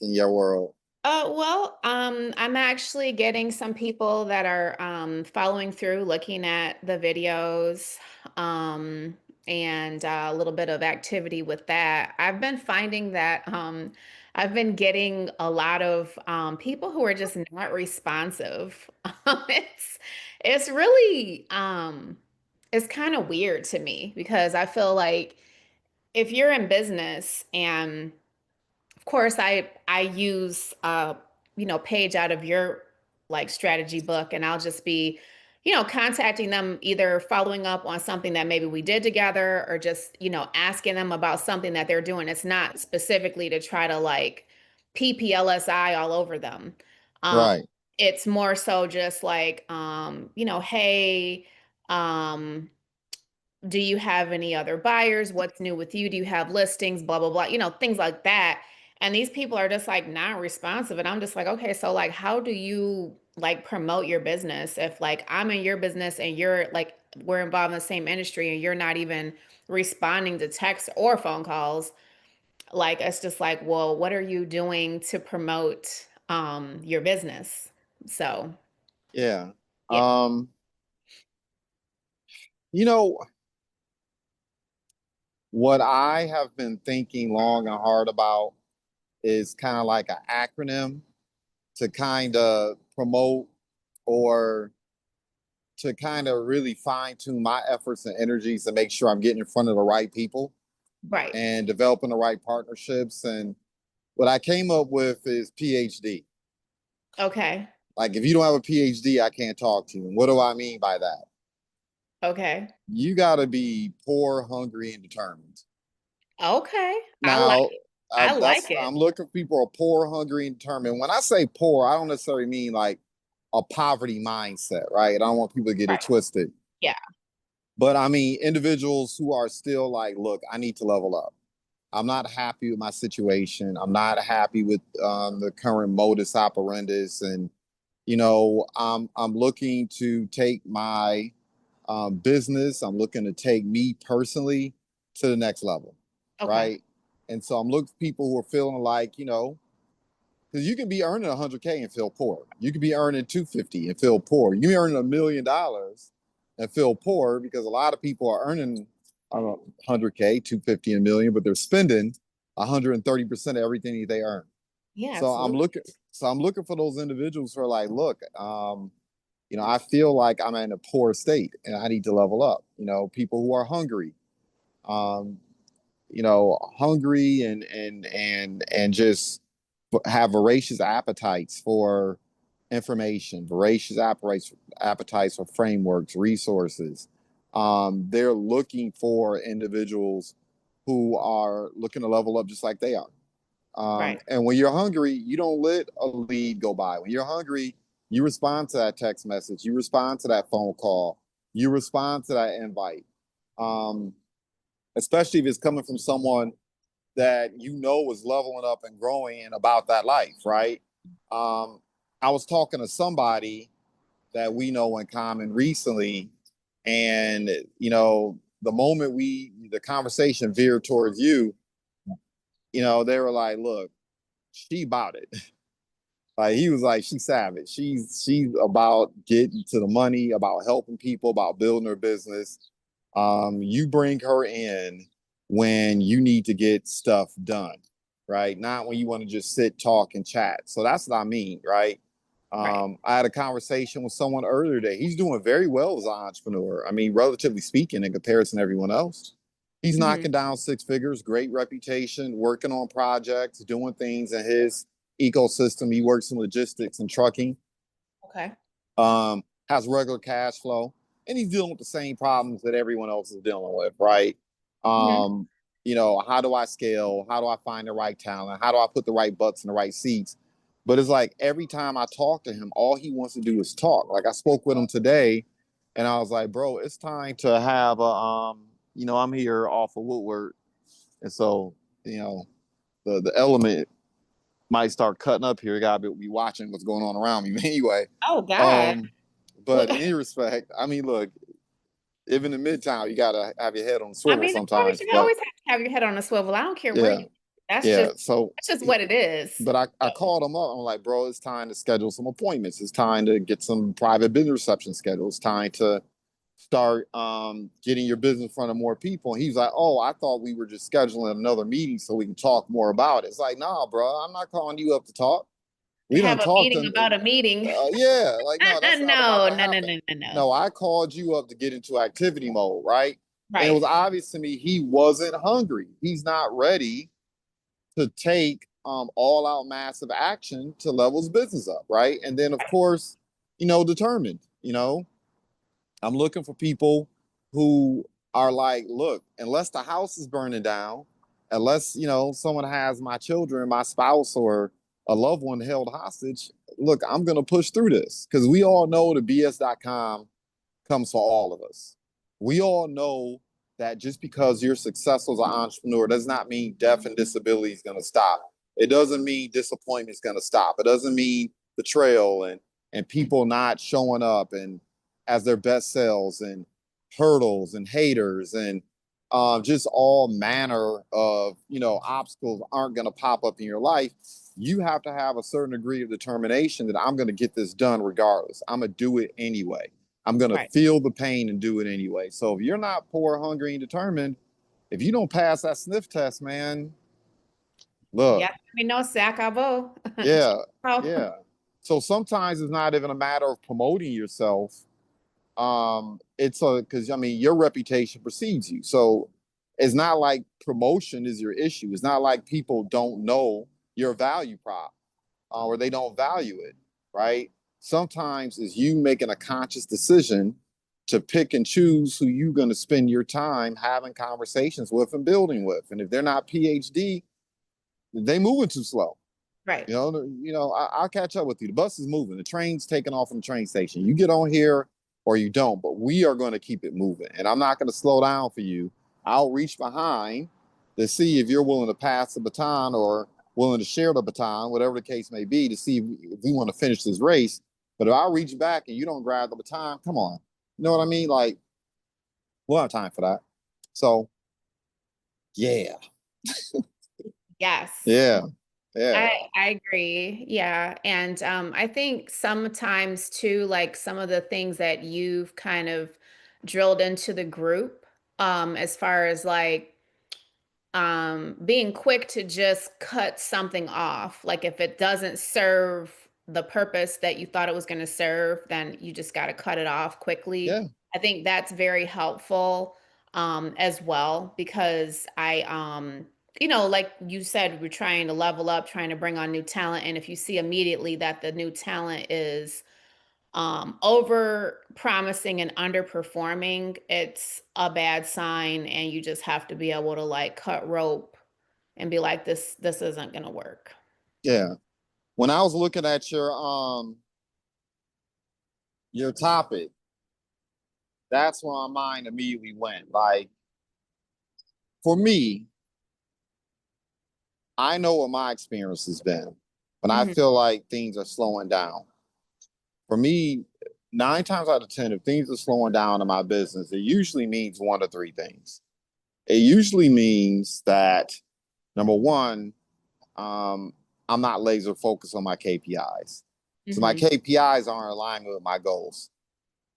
in your world? I'm actually getting some people that are following through, looking at the videos, and a little bit of activity with that. I've been finding that I've been getting a lot of people who are just not responsive. It's it's really it's kind of weird to me because I feel like if you're in business and of course, I use page out of your like strategy book, and I'll just be, contacting them, either following up on something that maybe we did together, or just, asking them about something that they're doing. It's not specifically to try to like PPLSI all over them. Um, Right. it's more so just like, hey, um, do you have any other buyers? What's new with you? Do you have listings? Blah, blah, blah, things like that. And these people are just like not responsive. And I'm just like, okay, so like, how do you like promote your business if like I'm in your business and you're like, we're involved in the same industry and you're not even responding to texts or phone calls? Like, it's just like, well, what are you doing to promote your business? So, Yeah. yeah. Um, you know, what I have been thinking long and hard about is kind of like an acronym to kind of promote or to kind of really fine tune my efforts and energies to make sure I'm getting in front of the right people Right. and developing the right partnerships. And what I came up with is PhD. Okay. Like, if you don't have a PhD, I can't talk to you. And what do I mean by that? Okay. You got to be poor, hungry, and determined. Okay. Now, I that's like it. I'm looking for people who are poor, hungry, and determined. When I say poor, I don't necessarily mean like a poverty mindset, right? I don't want people to get it Right. twisted. Yeah. But I mean, individuals who are still like, look, I need to level up. I'm not happy with my situation. I'm not happy with the current modus operandus, and I'm looking to take my business. I'm looking to take me personally to the next level, Okay. right? And so I'm looking for people who are feeling like, because you can be earning 100K and feel poor. You could be earning 250 and feel poor. You can be earning $1 million and feel poor because a lot of people are earning, I don't know, 100K, 250, and a million, but they're spending 130% of everything they earn. Yeah, So I'm absolutely. looking, so I'm looking for those individuals who are like, look, I feel like I'm in a poor state and I need to level up. People who are hungry, um, hungry and just have voracious appetites for information, voracious appetites for frameworks, resources. They're looking for individuals who are looking to level up just like they are. Right. And when you're hungry, you don't let a lead go by. When you're hungry, you respond to that text message, you respond to that phone call, you respond to that invite. Um, Especially if it's coming from someone that is leveling up and growing and about that life, right? Um, I was talking to somebody that we know in common recently, and the moment the conversation veered towards you, they were like, "Look, she about it." Like, he was like, she's savage. She's about getting to the money, about helping people, about building her business. You bring her in when you need to get stuff done, right? Not when you want to just sit, talk, and chat. So that's what I mean, right? Right. I had a conversation with someone earlier today. He's doing very well as an entrepreneur. I mean, relatively speaking, in comparison to everyone else. He's Hmm. knocking down six figures, great reputation, working on projects, doing things in his ecosystem. He works in logistics and trucking, Okay. has regular cash flow, and he's dealing with the same problems that everyone else is dealing with, right? Hmm. Um, how do I scale? How do I find the right talent? How do I put the right butts in the right seats? But it's like every time I talk to him, all he wants to do is talk. Like, I spoke with him today, and I was like, bro, it's time to have I'm here off of Woodward, and so the element might start cutting up here. Gotta be watching what's going on around me. Anyway, Oh God. um, but in any respect, I mean, look, even in Midtown, you gotta have your head on the I swivel mean, of course, sometimes. you But always have to have your head on a swivel. I don't care where yeah, you. That's Yeah. just So, that's just what it is. but I So, called him up. I'm like, bro, it's time to schedule some appointments. It's time to get some private business reception scheduled. It's time to start getting your business in front of more people. And he's like, oh, I thought we were just scheduling another meeting so we can talk more about it. It's like, nah, bro, I'm not calling you up to talk. We done have a talked. meeting about a meeting. Yeah, like, no, that's not about No, to no, no, happen. no, no, no. No, I called you up to get into activity mode, right? And it was Right. obvious to me he wasn't hungry. He's not ready to take all out massive action to level his business up, right? And then, of course, determined. I'm looking for people who are like, look, unless the house is burning down, unless, someone has my children, my spouse, or a loved one held hostage, look, I'm going to push through this because we all know the BS.com comes for all of us. We all know that just because you're successful as an entrepreneur does not mean death and disability is going to stop. It doesn't mean disappointment is going to stop. It doesn't mean betrayal and people not showing up and as their best selves and hurdles and haters and just all manner of obstacles aren't going to pop up in your life. You have to have a certain degree of determination that I'm going to get this done regardless. I'm going to do it anyway. I'm going to Right. feel the pain and do it anyway. So if you're not poor, hungry, and determined, if you don't pass that sniff test, man, Yeah, look, we know Sakabo. yeah, yeah. So sometimes it's not even a matter of promoting yourself. It's because I mean your reputation precedes you. So it's not like promotion is your issue. It's not like people don't know your value prop or they don't value it, right? Sometimes it's you making a conscious decision to pick and choose who you're going to spend your time having conversations with and building with. And if they're not PhD, they moving too slow. Right. I'll catch up with you. The bus is moving. The train's taking off from the train station. You get on here or you don't, but we are going to keep it moving. And I'm not going to slow down for you. I'll reach behind to see if you're willing to pass the baton or willing to share the baton, whatever the case may be, to see if we want to finish this race. But if I reach back and you don't grab the baton, come on. You know what I mean? Like, we'll have time for that. So, yeah, Yes. yeah, yeah, I agree. Yeah. And I think sometimes too, like some of the things that you've kind of drilled into the group, as far as like being quick to just cut something off. Like if it doesn't serve the purpose that you thought it was going to serve, then you just got to cut it off quickly. yeah, I think that's very helpful as well because like you said, we're trying to level up, trying to bring on new talent. And if you see immediately that the new talent is over promising and underperforming, it's a bad sign. And you just have to be able to like cut rope and be like, this isn't gonna work. yeah. When I was looking at your topic, that's where my mind immediately went. Like for me, I know what my experience has been when I Mhm. feel like things are slowing down. For me, 9 times out of 10, if things are slowing down in my business, it usually means one of three things. It usually means that number one, um, I'm not laser focused on my KPIs. So my Mhm. KPIs aren't aligned with my goals.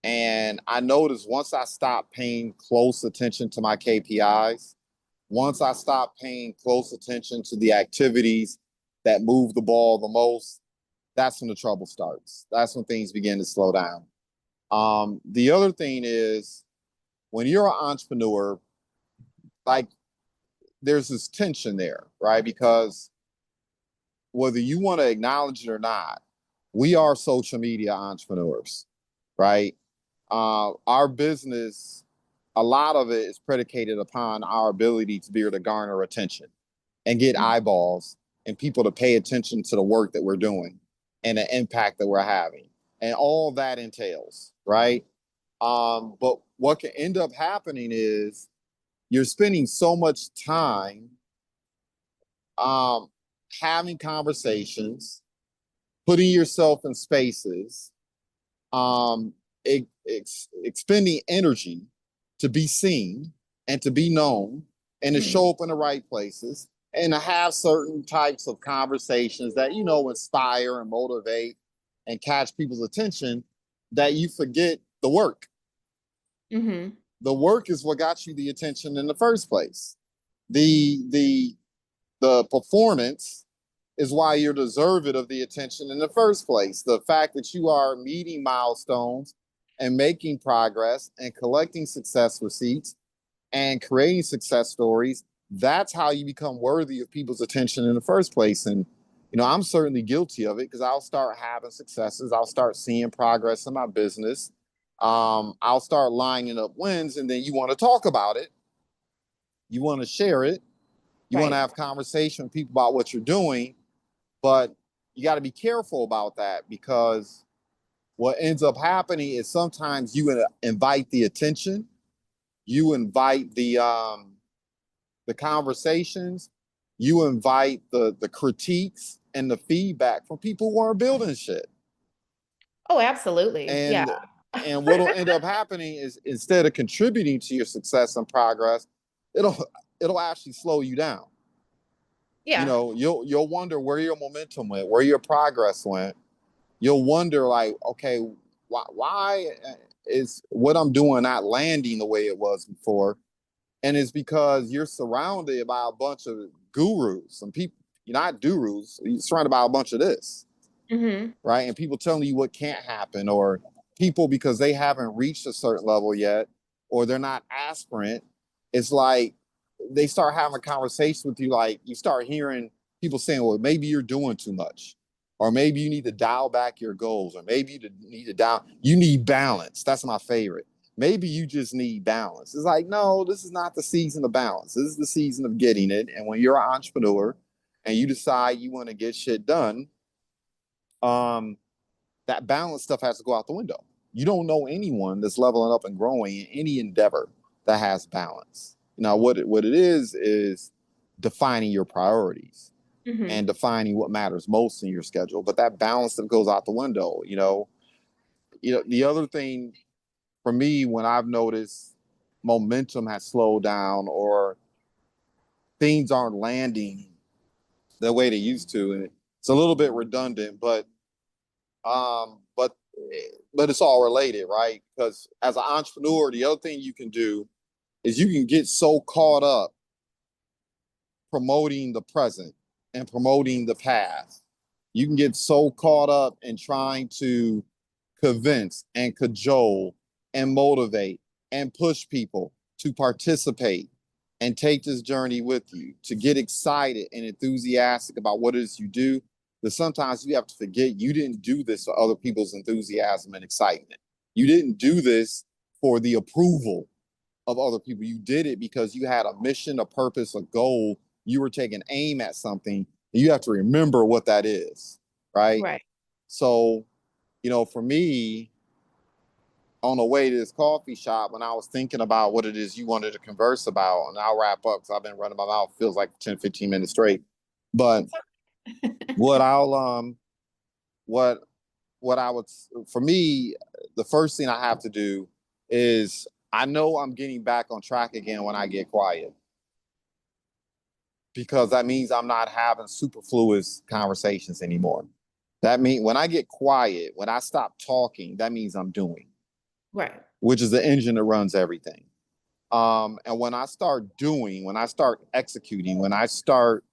And I noticed once I stopped paying close attention to my KPIs, once I stopped paying close attention to the activities that move the ball the most, that's when the trouble starts. That's when things begin to slow down. The other thing is when you're an entrepreneur, like there's this tension there, right? Because whether you want to acknowledge it or not, we are social media entrepreneurs, right? Our business, a lot of it is predicated upon our ability to be able to garner attention and get Mhm. eyeballs and people to pay attention to the work that we're doing and the impact that we're having and all that entails, right? But what can end up happening is you're spending so much time um, having conversations, putting yourself in spaces, um, expending energy to be seen and to be known and to Mhm. show up in the right places and to have certain types of conversations that, you know, inspire and motivate and catch people's attention, that you forget the work. Mm-hmm. The work is what got you the attention in the first place. The performance is why you're deserving of the attention in the first place. The fact that you are meeting milestones and making progress and collecting success receipts and creating success stories, that's how you become worthy of people's attention in the first place. And, you know, I'm certainly guilty of it because I'll start having successes. I'll start seeing progress in my business. I'll start lining up wins, and then you want to talk about it. You want to share it. You want to Right. have conversation with people about what you're doing, but you got to be careful about that, because what ends up happening is sometimes you invite the attention, you invite the conversations, you invite the critiques and the feedback from people who aren't building shit. Oh, absolutely. Yeah. And what'll end up happening is, instead of contributing to your success and progress, it'll it'll actually slow you down. You Yeah. know, you'll wonder where your momentum went, where your progress went. You'll wonder, like, okay, why is what I'm doing not landing the way it was before? And it's because you're surrounded by a bunch of gurus, some people. You're not gurus, you're surrounded by a bunch of this, Mm-hmm. right? And people telling you what can't happen, or people, because they haven't reached a certain level yet, or they're not aspirant. It's like they start having a conversation with you, like you start hearing people saying, well, maybe you're doing too much, or maybe you need to dial back your goals, or maybe you need balance. That's my favorite. Maybe you just need balance. It's like, no, this is not the season of balance. This is the season of getting it. And when you're an entrepreneur and you decide you want to get shit done, um, that balance stuff has to go out the window. You don't know anyone that's leveling up and growing in any endeavor that has balance. Now, what it is defining your priorities Mm-hmm. and defining what matters most in your schedule. But that balance that goes out the window. The other thing for me, when I've noticed momentum has slowed down, or things aren't landing the way they used to, and it's a little bit redundant, um, but but it's all related, right? Because as an entrepreneur, the other thing you can do is you can get so caught up promoting the present and promoting the past. You can get so caught up in trying to convince and cajole and motivate and push people to participate and take this journey with you, to get excited and enthusiastic about what it is you do, that sometimes you have to forget you didn't do this for other people's enthusiasm and excitement. You didn't do this for the approval of other people. You did it because you had a mission, a purpose, a goal. You were taking aim at something. And you have to remember what that is, right? Right. So, for me, on the way to this coffee shop, when I was thinking about what it is you wanted to converse about, and I'll wrap up because I've been running my mouth, feels like 10, 15 minutes straight. But what I'll what what I would for me, the first thing I have to do is, I know I'm getting back on track again when I get quiet, because that means I'm not having superfluous conversations anymore. That means when I get quiet, when I stop talking, that means I'm doing, Right. which is the engine that runs everything. And when I start doing, when I start executing, when I start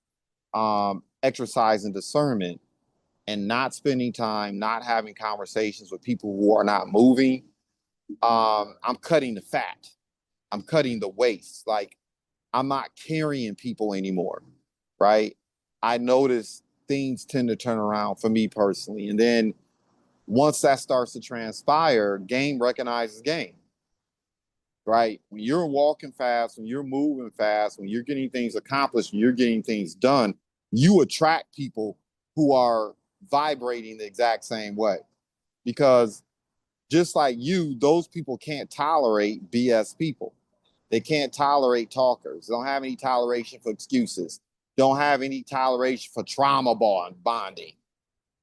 exercising discernment and not spending time, not having conversations with people who are not moving, I'm cutting the fat. I'm cutting the waste. Like, I'm not carrying people anymore, right? I notice things tend to turn around for me personally. And then once that starts to transpire, game recognizes game, right? When you're walking fast, when you're moving fast, when you're getting things accomplished, when you're getting things done, you attract people who are vibrating the exact same way. Because just like you, those people can't tolerate BS people. They can't tolerate talkers. They don't have any toleration for excuses. Don't have any toleration for trauma bonding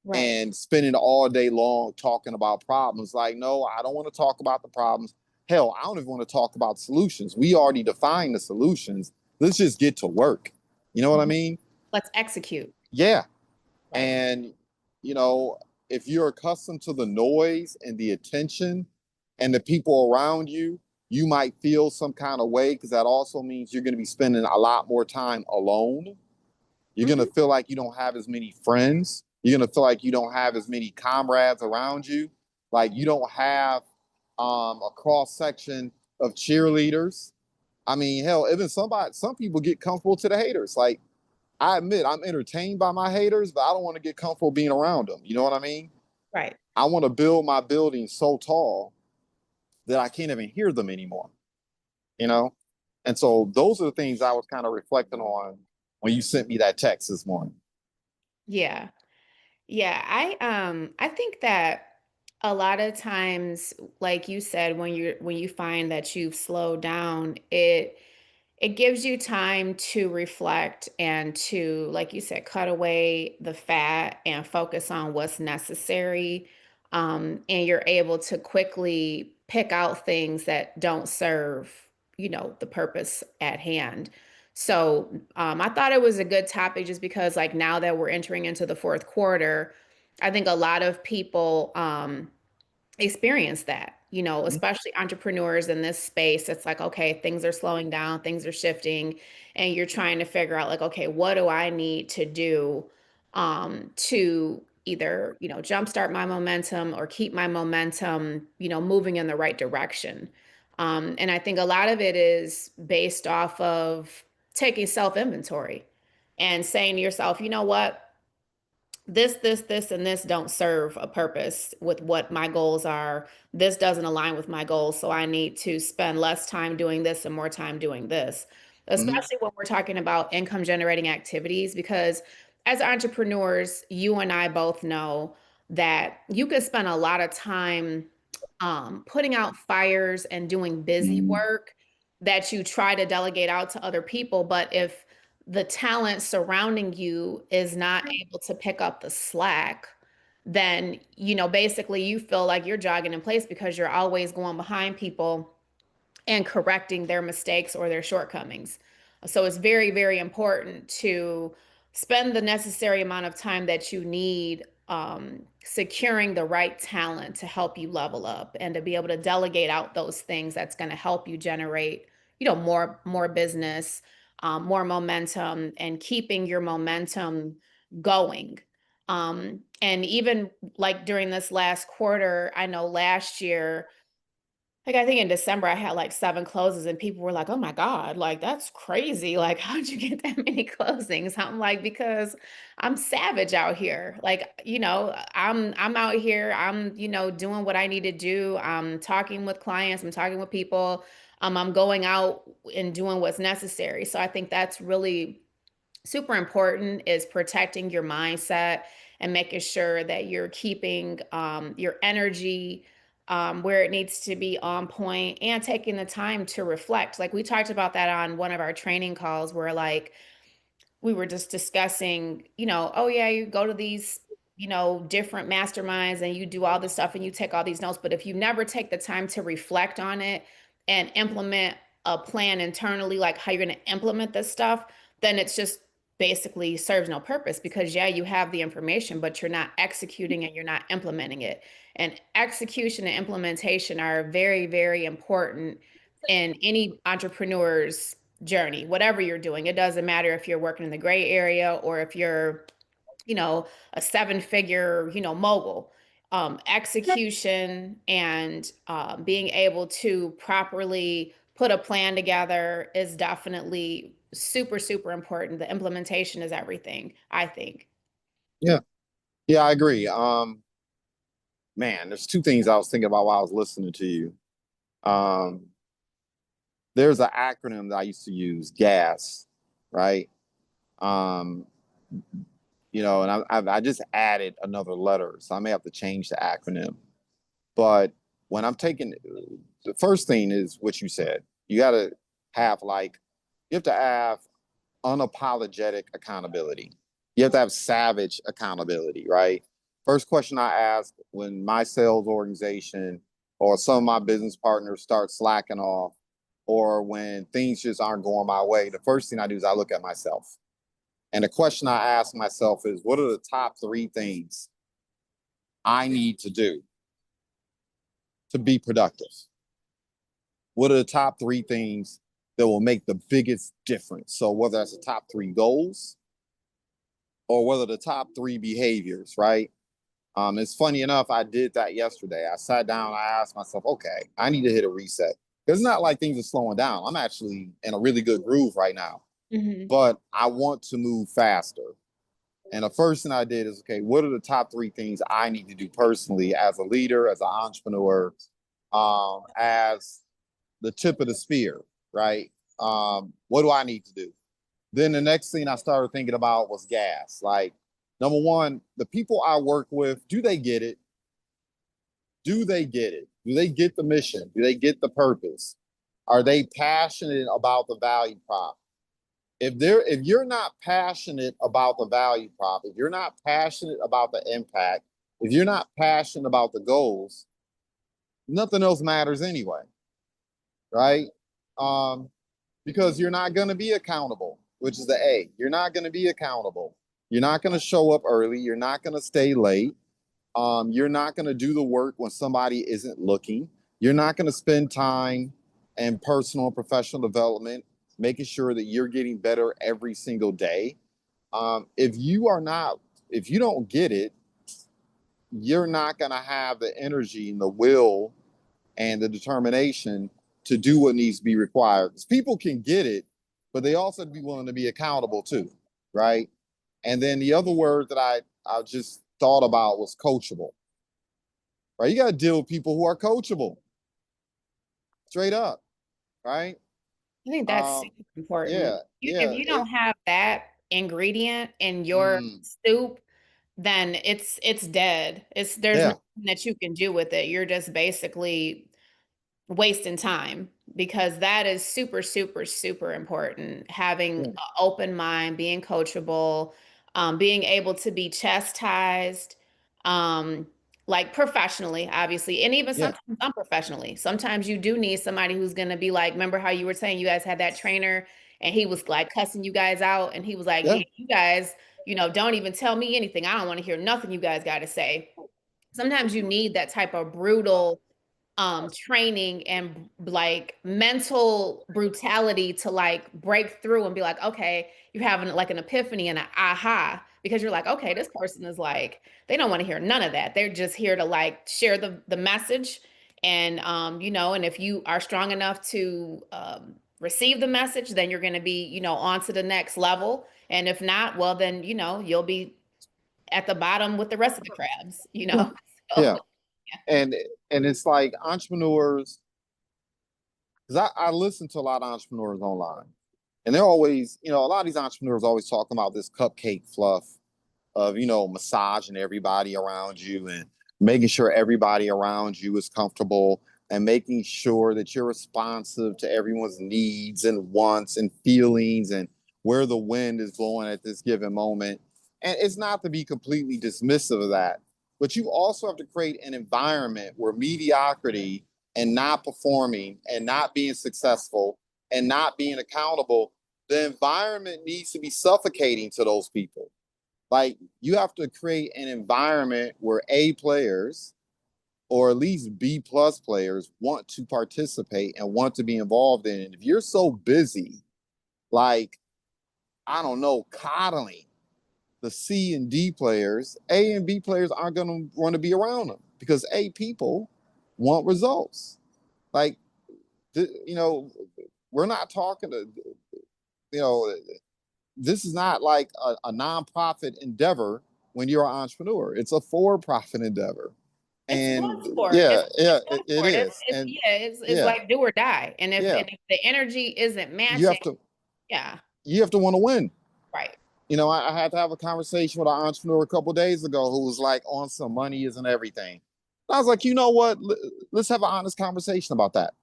Right. and spending all day long talking about problems. Like, no, I don't want to talk about the problems. Hell, I don't even want to talk about solutions. We already defined the solutions. Let's just get to work. You know what I Mhm. mean? Let's execute. Yeah. Right. And, you know, if you're accustomed to the noise and the attention and the people around you, you might feel some kind of way because that also means you're going to be spending a lot more time alone. You're going to Mhm. feel like you don't have as many friends. You're going to feel like you don't have as many comrades around you. Like you don't have a cross section of cheerleaders. I mean, hell, even some people get comfortable to the haters. Like I admit, I'm entertained by my haters, but I don't want to get comfortable being around them. You know what I mean? Right. I want to build my building so tall that I can't even hear them anymore. You know? And so those are the things I was kind of reflecting on when you sent me that text this morning. Yeah. Yeah, I think that a lot of times, like you said, when you find that you've slowed down, it gives you time to reflect and to, like you said, cut away the fat and focus on what's necessary. And you're able to quickly pick out things that don't serve, the purpose at hand. So I thought it was a good topic just because, like, now that we're entering into the fourth quarter, I think a lot of people experience that, Mhm. especially entrepreneurs in this space. It's like, okay, things are slowing down, things are shifting, and you're trying to figure out, like, okay, what do I need to do to either, jumpstart my momentum or keep my momentum, moving in the right direction. And I think a lot of it is based off of taking self inventory and saying to yourself, you know what? This, and this don't serve a purpose with what my goals are. This doesn't align with my goals. So I need to spend less time doing this and more time doing this, Mhm. especially when we're talking about income generating activities. Because as entrepreneurs, you and I both know that you can spend a lot of time putting out fires and doing busy Mhm. work that you try to delegate out to other people. But if the talent surrounding you is not able to pick up the slack, then, basically you feel like you're jogging in place because you're always going behind people and correcting their mistakes or their shortcomings. So it's very, very important to spend the necessary amount of time that you need securing the right talent to help you level up and to be able to delegate out those things that's going to help you generate, more business, more momentum, and keeping your momentum going. And even like during this last quarter, I know last year, like, I think in December, I had like 7 closes, and people were like, "Oh my God, like, that's crazy. Like, how'd you get that many closings?" I'm like, "Because I'm savage out here. Like, I'm out here, I'm, doing what I need to do. I'm talking with clients, I'm talking with people, I'm going out and doing what's necessary." So I think that's really super important, is protecting your mindset and making sure that you're keeping your energy where it needs to be on point, and taking the time to reflect. Like we talked about that on one of our training calls, where like we were just discussing, oh yeah, you go to these, different masterminds and you do all this stuff and you take all these notes. But if you never take the time to reflect on it and implement a plan internally, like how you're going to implement this stuff, then it's just basically serves no purpose, because yeah, you have the information, but you're not executing and you're not implementing it. And execution and implementation are very, very important in any entrepreneur's journey, whatever you're doing. It doesn't matter if you're working in the gray area or if you're, a 7-figure, mogul. Execution and being able to properly put a plan together is definitely super, super important. The implementation is everything, I think. Yeah. Yeah, I agree. Man, there's two things I was thinking about while I was listening to you. Um, there's an acronym that I used to use, GAS, right? Um, and I just added another letter, so I may have to change the acronym. But when I'm taking, the first thing is what you said. You got to have like, you have to have unapologetic accountability. You have to have savage accountability, right? First question I ask when my sales organization or some of my business partners start slacking off, or when things just aren't going my way, the first thing I do is I look at myself. And the question I ask myself is, what are the top 3 things I need to do to be productive? What are the top 3 things that will make the biggest difference? So whether that's the top 3 goals or whether the top 3 behaviors, right? It's funny enough, I did that yesterday. I sat down, I asked myself, okay, I need to hit a reset. It's not like things are slowing down. I'm actually in a really good groove right now, Mhm. but I want to move faster. And the first thing I did is, okay, what are the top 3 things I need to do personally as a leader, as an entrepreneur, as the tip of the spear, right? What do I need to do? Then the next thing I started thinking about was gas. Like, number one, the people I work with, do they get it? Do they get it? Do they get the mission? Do they get the purpose? Are they passionate about the value prop? If you're not passionate about the value prop, if you're not passionate about the impact, if you're not passionate about the goals, nothing else matters anyway, right? Um, because you're not going to be accountable, which is the A. You're not going to be accountable. You're not going to show up early. You're not going to stay late. You're not going to do the work when somebody isn't looking. You're not going to spend time in personal and professional development, making sure that you're getting better every single day. If you are not, if you don't get it, you're not going to have the energy and the will and the determination to do what needs to be required. Because people can get it, but they also have to be willing to be accountable too, right? And then the other word that I just thought about was coachable, right? You got to deal with people who are coachable, straight up, right? I think that's Um, super important. yeah, If yeah, you don't have that ingredient in your mm, soup, then it's dead. There's yeah, nothing that you can do with it. You're just basically wasting time because that is super, super, super important. Having yeah, an open mind, being coachable, being able to be chastised, um, like professionally, obviously, and even yeah, sometimes unprofessionally. Sometimes you do need somebody who's going to be like, remember how you were saying you guys had that trainer and he was like cussing you guys out and he was like, yeah, hey, you guys, don't even tell me anything. I don't want to hear nothing you guys got to say. Sometimes you need that type of brutal training and like mental brutality to like break through and be like, okay, you're having like an epiphany and an aha because you're like, okay, this person is like, they don't want to hear none of that. They're just here to like share the message. And and if you are strong enough to receive the message, then you're going to be, on to the next level. And if not, well, then, you'll be at the bottom with the rest of the crabs. So, yeah. And and it's like entrepreneurs, because I listen to a lot of entrepreneurs online, and they're always, a lot of these entrepreneurs always talking about this cupcake fluff of, massaging everybody around you and making sure everybody around you is comfortable and making sure that you're responsive to everyone's needs and wants and feelings and where the wind is blowing at this given moment. And it's not to be completely dismissive of that, but you also have to create an environment where mediocrity and not performing and not being successful and not being accountable, the environment needs to be suffocating to those people. Like, you have to create an environment where A players or at least B plus players want to participate and want to be involved in it. If you're so busy, like, I don't know, coddling the C and D players, A and B players aren't going to want to be around them because A people want results. Like, we're not talking to, you know, this is not like a nonprofit endeavor when you're an entrepreneur. It's a for-profit endeavor. it's And blood sport. yeah, yeah, It's blood it sport. is. It's And yeah. It's yeah, like do or die. And if yeah, the energy isn't you matching, have to yeah, you have to want to win. right. I had to have a conversation with an entrepreneur a couple of days ago who was like on some money isn't everything. And I was like, you know what? Let's have an honest conversation about that.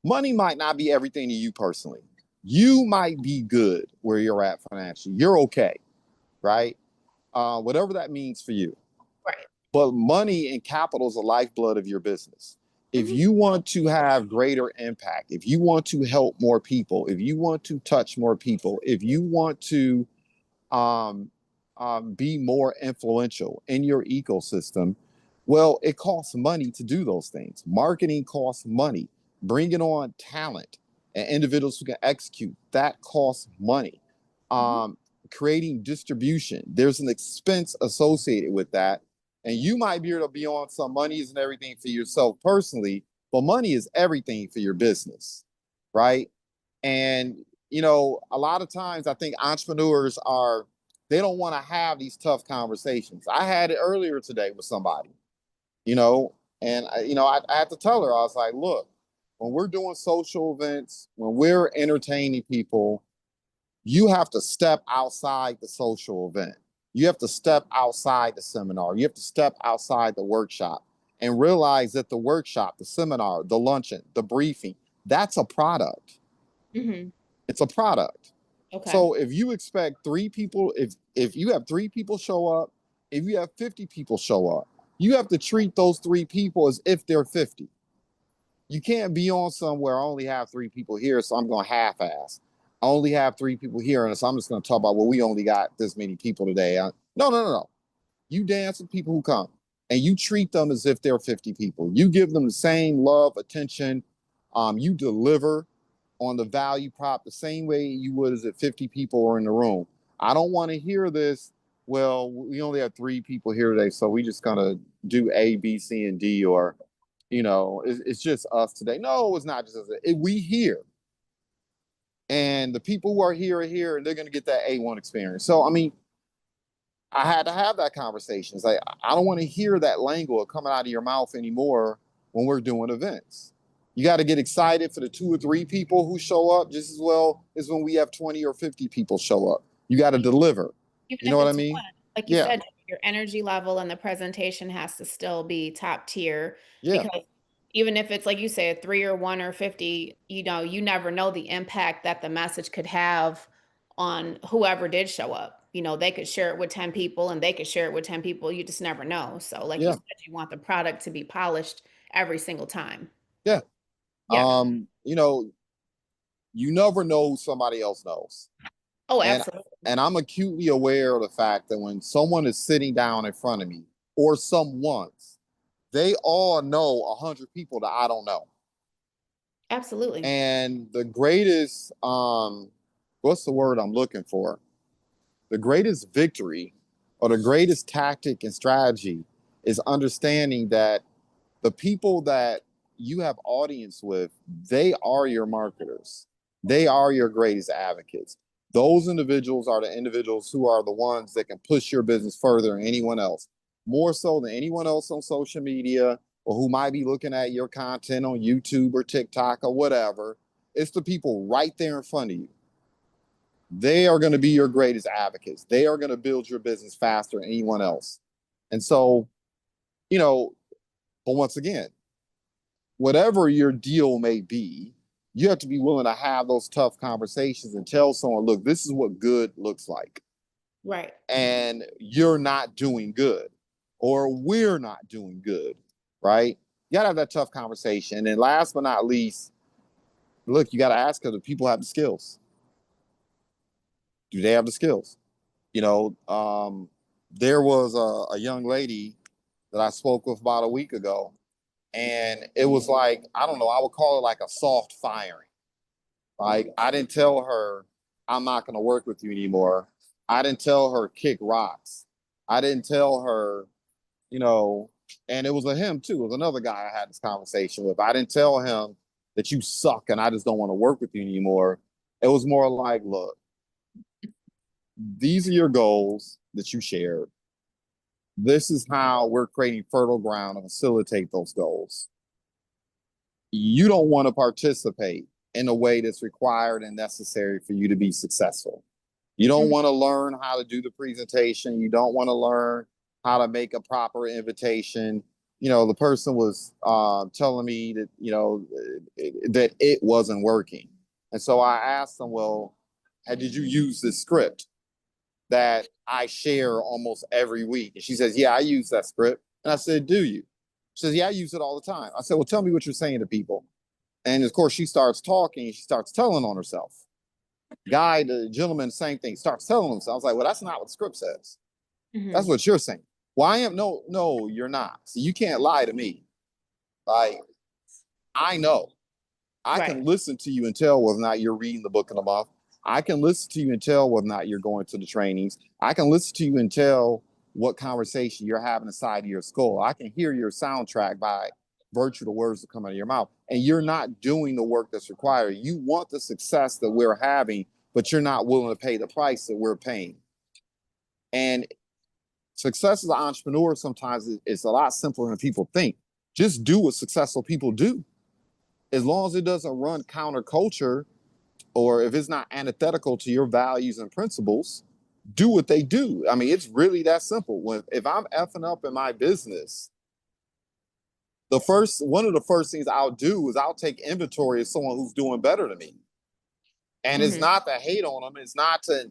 Money might not be everything to you personally. You might be good where you're at financially. You're okay, right? Whatever that means for you. Right. But money and capital is the lifeblood of your business. If Mhm. you want to have greater impact, if you want to help more people, if you want to touch more people, if you want to um, be more influential in your ecosystem, well, it costs money to do those things. Marketing costs money. Bringing on talent and individuals who can execute, that costs money. Mhm. Um, Creating distribution, there's an expense associated with that. And you might be able to be on some monies and everything for yourself personally, but money is everything for your business, right? And a lot of times I think entrepreneurs they don't want to have these tough conversations. I had it earlier today with somebody, you know, and I had to tell her, I was like, look, when we're doing social events, when we're entertaining people, you have to step outside the social event. You have to step outside the seminar. You have to step outside the workshop and realize that the workshop, the seminar, the luncheon, the briefing, that's a product. Mhm. It's a product. Okay. So if you expect three people, if you have three people show up, if you have 50 people show up, you have to treat those three people as if they're 50. You can't be on somewhere I only have three people here, so I'm going to half-ass. I only have three people here, and so I'm just going to talk about, well, we only got this many people today. No, no, no, no. You dance with people who come, and you treat them as if they're 50 people. You give them the same love, attention. You deliver on the value prop the same way you would as if 50 people are in the room. I don't want to hear this. Well, we only have three people here today, so we just gonna do A, B, C, and D, or it's just us today. No, it's not just us. We here, and the people who are here, and they're gonna get that A1 experience. So I mean, I had to have that conversation. It's like I don't want to hear that language coming out of your mouth anymore when we're doing events. You got to get excited for the 2 or 3 people who show up just as well as when we have 20 or 50 people show up. You got to deliver. Even You know if what I it's mean? one, like you Yeah, said, your energy level and the presentation has to still be top tier yeah, because even if it's like you say, a 3 or 1 or 50, you never know the impact that the message could have on whoever did show up. They could share it with 10 people and they could share it with 10 people. You just never know. So, like you yeah, said, you want the product to be polished every single time. yeah. Yeah. You know, you never know who somebody else knows. Oh, And absolutely. and I'm acutely aware of the fact that when someone is sitting down in front of me or someone's, they all know 100 people that I don't know. Absolutely. And the greatest, what's the word I'm looking for? The greatest victory or the greatest tactic and strategy is understanding that the people that you have audience with, they are your marketers. They are your greatest advocates. Those individuals are the individuals who are the ones that can push your business further than anyone else, more so than anyone else on social media or who might be looking at your content on YouTube or TikTok or whatever. It's the people right there in front of you. They are going to be your greatest advocates. They are going to build your business faster than anyone else. And so, you know, but once again, whatever your deal may be, you have to be willing to have those tough conversations and tell someone, look, this is what good looks like. Right. And you're not doing good, or we're not doing good, right? You got to have that tough conversation. And last but not least, look, you got to ask them, do people have the skills? Do they have the skills? You know, there was a young lady that I spoke with about a week ago, and it was like, I don't know, I would call it like a soft firing. Like, I didn't tell her I'm not going to work with you anymore. I didn't tell her kick rocks. I didn't tell her, you know, and it was a him too. It was another guy I had this conversation with. I didn't tell him that you suck and I just don't want to work with you anymore. It was more like, look, these are your goals that you shared. This is how we're creating fertile ground to facilitate those goals. You don't want to participate in a way that's required and necessary for you to be successful. You don't Mhm. want to learn how to do the presentation. You don't want to learn how to make a proper invitation. The person was telling me that, that it wasn't working. And so I asked them, well, did you use this script that I share almost every week? And she says, yeah, I use that script. And I said, do you? She says, yeah, I use it all the time. I said, well, tell me what you're saying to people. And of course, she starts talking. She starts telling on herself. Guy, the gentleman, same thing, starts telling him. So I was like, well, that's not what the script says. That's Mhm. what you're saying. Well, I am no, you're not. So you can't lie to me. Like, I know. I Right. can listen to you and tell whether or not you're reading the book in a month. I can listen to you and tell whether or not you're going to the trainings. I can listen to you and tell what conversation you're having inside of your skull. I can hear your soundtrack by virtue of the words that come out of your mouth. And you're not doing the work that's required. You want the success that we're having, but you're not willing to pay the price that we're paying. And success as an entrepreneur sometimes is a lot simpler than people think. Just do what successful people do. As long as it doesn't run counterculture, or if it's not antithetical to your values and principles, do what they do. I mean, it's really that simple. If I'm effing up in my business, one of the first things I'll do is I'll take inventory of someone who's doing better than me. And it's Mhm. not to hate on them, it's not to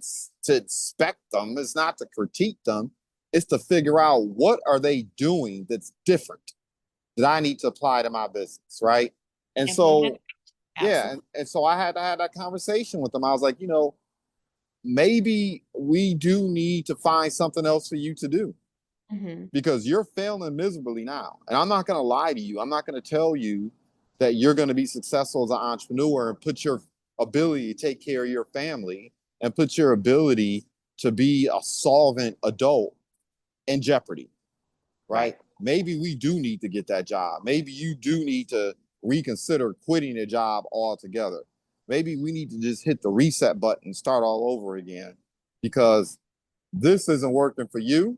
inspect them, it's not to critique them. It's to figure out what are they doing that's different that I need to apply to my business, right? And Implement. so, yeah, Absolutely. and so I had to have that conversation with them. I was like, maybe we do need to find something else for you to do Mhm. because you're failing miserably now. And I'm not going to lie to you. I'm not going to tell you that you're going to be successful as an entrepreneur and put your ability to take care of your family and put your ability to be a solvent adult in jeopardy, right? Right. Maybe we do need to get that job. Maybe you do need to reconsider quitting a job altogether. Maybe we need to just hit the reset button and start all over again because this isn't working for you.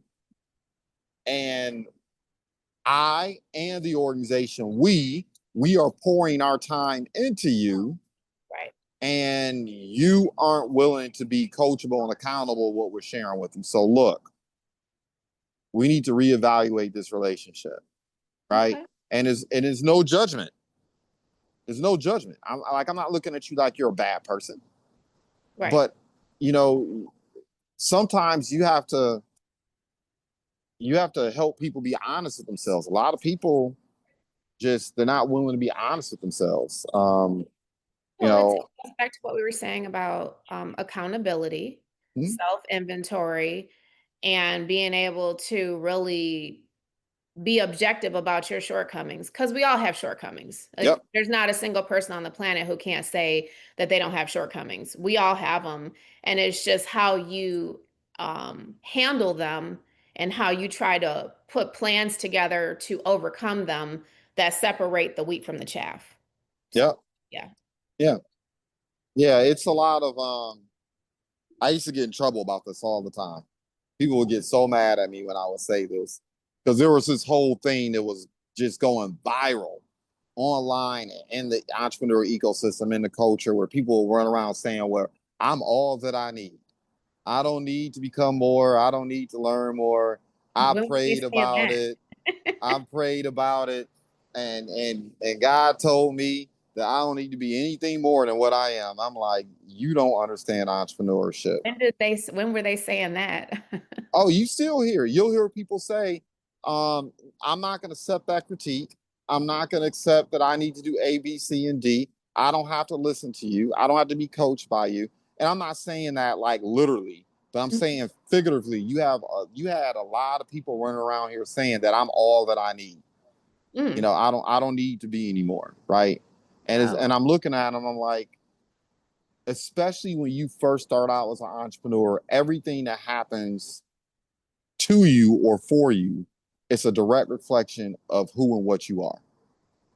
And I and the organization, we are pouring our time into you, Right. and you aren't willing to be coachable and accountable what we're sharing with them. So look, we need to reevaluate this relationship, right? Okay. And it's no judgment. There's no judgment. I'm not looking at you like you're a bad person, Right. but you know, sometimes you have to help people be honest with themselves. A lot of people just they're not willing to be honest with themselves. You Well, it know, goes back to what we were saying about accountability, hmm, self inventory, and being able to really be objective about your shortcomings because we all have shortcomings. Like, yep, there's not a single person on the planet who can't say that they don't have shortcomings. We all have them. And it's just how you handle them and how you try to put plans together to overcome them that separate the wheat from the chaff. So, yep, yeah. yeah, yeah. It's a lot of I used to get in trouble about this all the time. People would get so mad at me when I would say this because there was this whole thing that was just going viral online in the entrepreneur ecosystem, in the culture, where people will run around saying, well, I'm all that I need. I don't need to become more. I don't need to learn more. I When were they prayed saying about that? it. I prayed about it, and God told me that I don't need to be anything more than what I am. I'm like, you don't understand entrepreneurship. When were they saying that? Oh, you still hear? You'll hear people say, I'm not going to accept that critique. I'm not going to accept that I need to do A, B, C, and D. I don't have to listen to you. I don't have to be coached by you. And I'm not saying that like literally, but I'm saying figuratively. You had a lot of people running around here saying that I'm all that I need. Mm. I don't need to be anymore, right? Wow. And I'm looking at them. I'm like, especially when you first start out as an entrepreneur, everything that happens to you or for you, it's a direct reflection of who and what you are.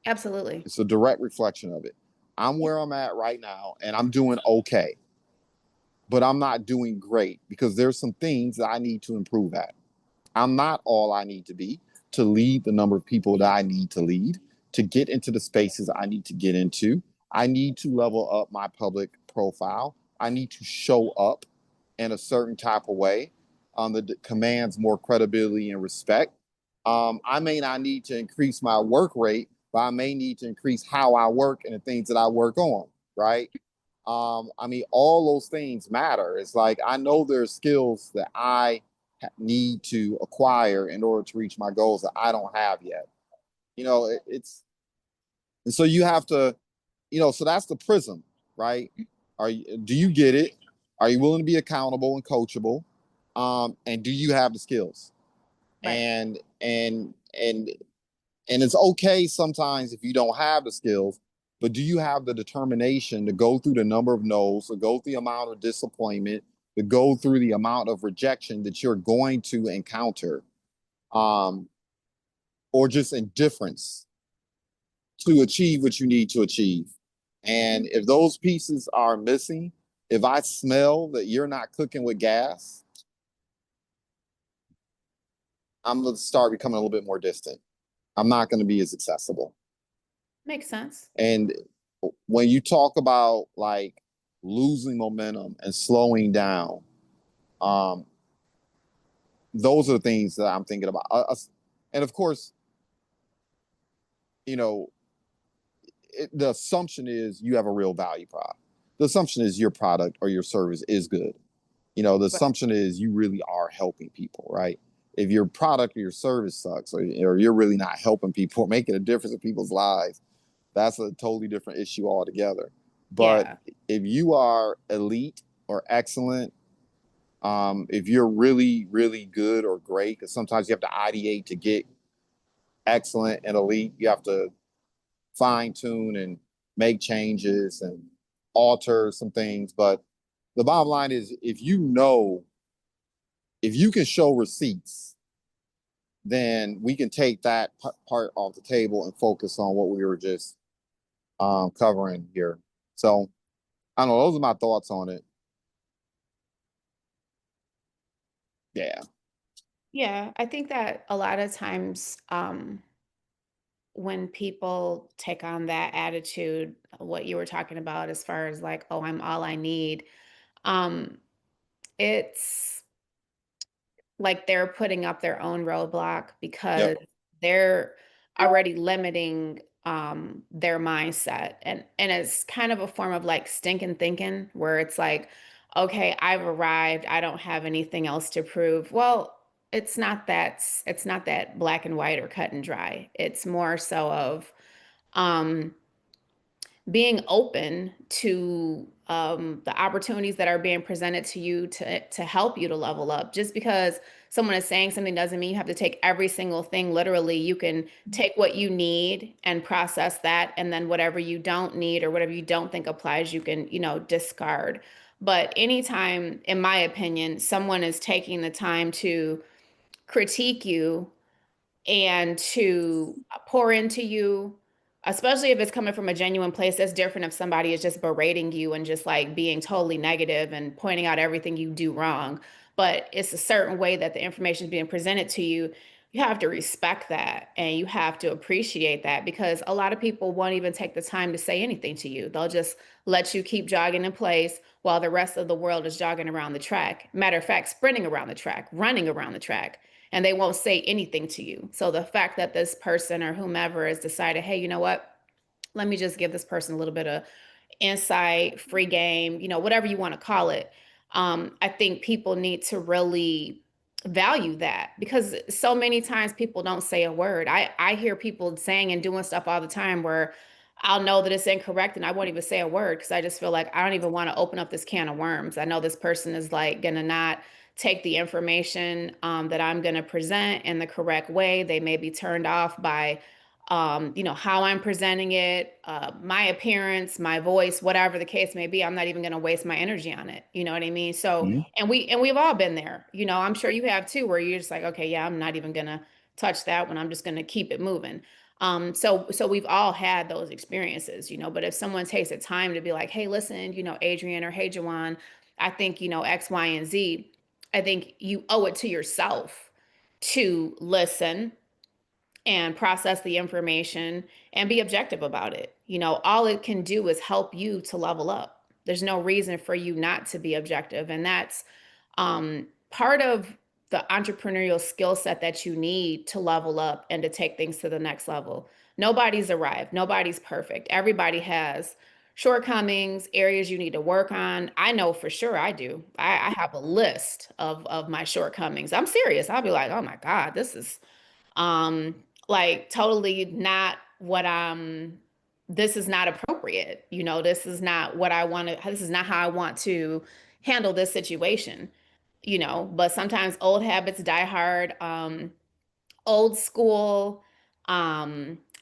Absolutely. It's a direct reflection of it. I'm where I'm at right now and I'm doing okay, but I'm not doing great because there's some things that I need to improve at. I'm not all I need to be to lead the number of people that I need to lead, to get into the spaces I need to get into. I need to level up my public profile. I need to show up in a certain type of way that commands more credibility and respect. I may not need to increase my work rate, but I may need to increase how I work and the things that I work on, right? I mean, all those things matter. It's like I know there's skills that I need to acquire in order to reach my goals that I don't have yet. It's and so you have to, so that's the prism, right? Do you get it? Are you willing to be accountable and coachable? And do you have the skills? Right. And and it's okay sometimes if you don't have the skills, but do you have the determination to go through the number of no's, to go through the amount of disappointment, to go through the amount of rejection that you're going to encounter, um, or just indifference to achieve what you need to achieve? And if those pieces are missing, if I smell that you're not cooking with gas, I'm going to start becoming a little bit more distant. I'm not going to be as accessible. Makes sense. And when you talk about like losing momentum and slowing down, um, those are the things that I'm thinking about. And of course, you know, the assumption is you have a real value prop. The assumption is your product or your service is good. The Right. assumption is you really are helping people, right? If your product or your service sucks, or you're really not helping people or making a difference in people's lives, that's a totally different issue altogether. But Yeah. if you are elite or excellent, if you're really, really good or great, because sometimes you have to ideate to get excellent and elite, you have to fine tune and make changes and alter some things. But the bottom line is if you can show receipts, then we can take that part off the table and focus on what we were just covering here. So I don't know. Those are my thoughts on it. Yeah. Yeah, I think that a lot of times, when people take on that attitude, what you were talking about as far as like, oh, I'm all I need, um, it's like they're putting up their own roadblock Yep. because they're already limiting their mindset, and it's kind of a form of like stinking thinking where it's like, okay, I've arrived, I don't have anything else to prove. Well, it's not that black and white or cut and dry. It's more so of um being open to the opportunities that are being presented to you to help you to level up. Just because someone is saying something doesn't mean you have to take every single thing literally. You can take what you need and process that, and then whatever you don't need or whatever you don't think applies, you can, discard. But anytime, in my opinion, someone is taking the time to critique you and to pour into you, especially if it's coming from a genuine place. That's different if somebody is just berating you and just like being totally negative and pointing out everything you do wrong. But it's a certain way that the information is being presented to you. You have to respect that and you have to appreciate that, because a lot of people won't even take the time to say anything to you. They'll just let you keep jogging in place while the rest of the world is jogging around the track. Matter of fact, sprinting around the track, running around the track, and they won't say anything to you. So the fact that this person or whomever has decided, hey, you know what? Let me just give this person a little bit of insight, free game, whatever you want to call it. I think people need to really value that, because so many times people don't say a word. I hear people saying and doing stuff all the time where I'll know that it's incorrect and I won't even say a word because I just feel like I don't even want to open up this can of worms. I know this person is like gonna not take the information that I'm gonna present in the correct way. They may be turned off by how I'm presenting it, my appearance, my voice, whatever the case may be. I'm not even going to waste my energy on it. You know what I mean? So, Mhm. and we've all been there. I'm sure you have too, where you're just like, okay, yeah, I'm not even going to touch that one. I'm just going to keep it moving. So we've all had those experiences, but if someone takes the time to be like, hey, listen, Adrian, or hey, Jawan, I think, X, Y, and Z, I think you owe it to yourself to listen and process the information and be objective about it. All it can do is help you to level up. There's no reason for you not to be objective. And that's part of the entrepreneurial skill set that you need to level up and to take things to the next level. Nobody's arrived, nobody's perfect. Everybody has shortcomings, areas you need to work on. I know for sure I do. I have a list of my shortcomings. I'm serious. I'll be like, oh my God, this is um like totally not what I'm this is not appropriate. You know, this is not what I want to, this is not how I want to handle this situation, you know, but sometimes old habits die hard. Old school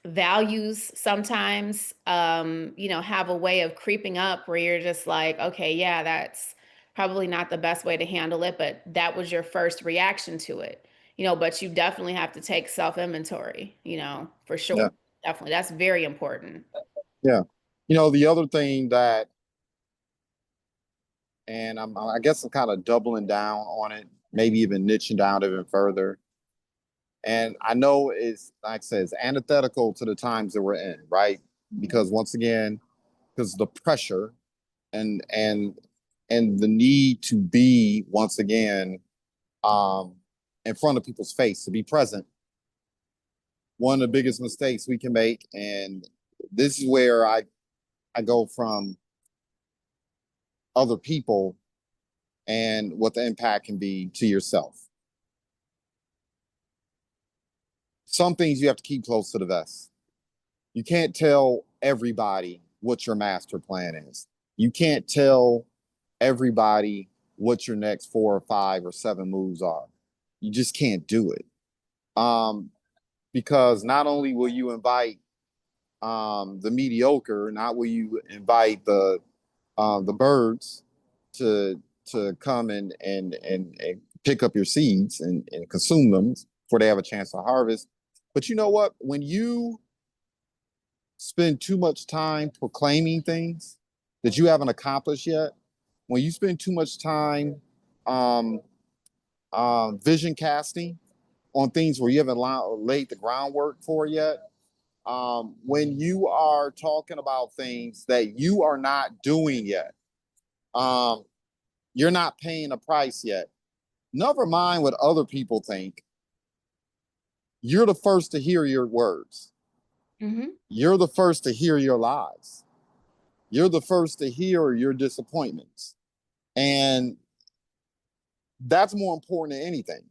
values sometimes you know, have a way of creeping up where you're just like, okay, yeah, that's probably not the best way to handle it, but that was your first reaction to it, you know. But you definitely have to take self-inventory, you know, for Yeah. sure. Definitely, that's very important. Yeah. You know, the other thing that, and I guess I'm kind of doubling down on it, maybe even niching down even further. And I know it's, like I said, it's antithetical to the times that we're in, right? Because once again, because the pressure and and and the need to be once again um in front of people's face, to be present, one of the biggest mistakes we can make. And this is where I go from other people and what the impact can be to yourself. Some things you have to keep close to the vest. You can't tell everybody what your master plan is. You can't tell everybody what your next 4 or 5 or 7 moves are. You just can't do it. Um, because not only will you invite the mediocre, not will you invite the birds to come and pick up your seeds and consume them before they have a chance to harvest. But you know what? When you spend too much time proclaiming things that you haven't accomplished yet, when you spend too much time um, vision casting on things where you haven't laid the groundwork for yet, when you are talking about things that you are not doing yet, um, you're not paying a price yet. Never mind what other people think. You're the first to hear your words. Hmm. You're the first to hear your lies. You're the first to hear your disappointments. And that's more important than anything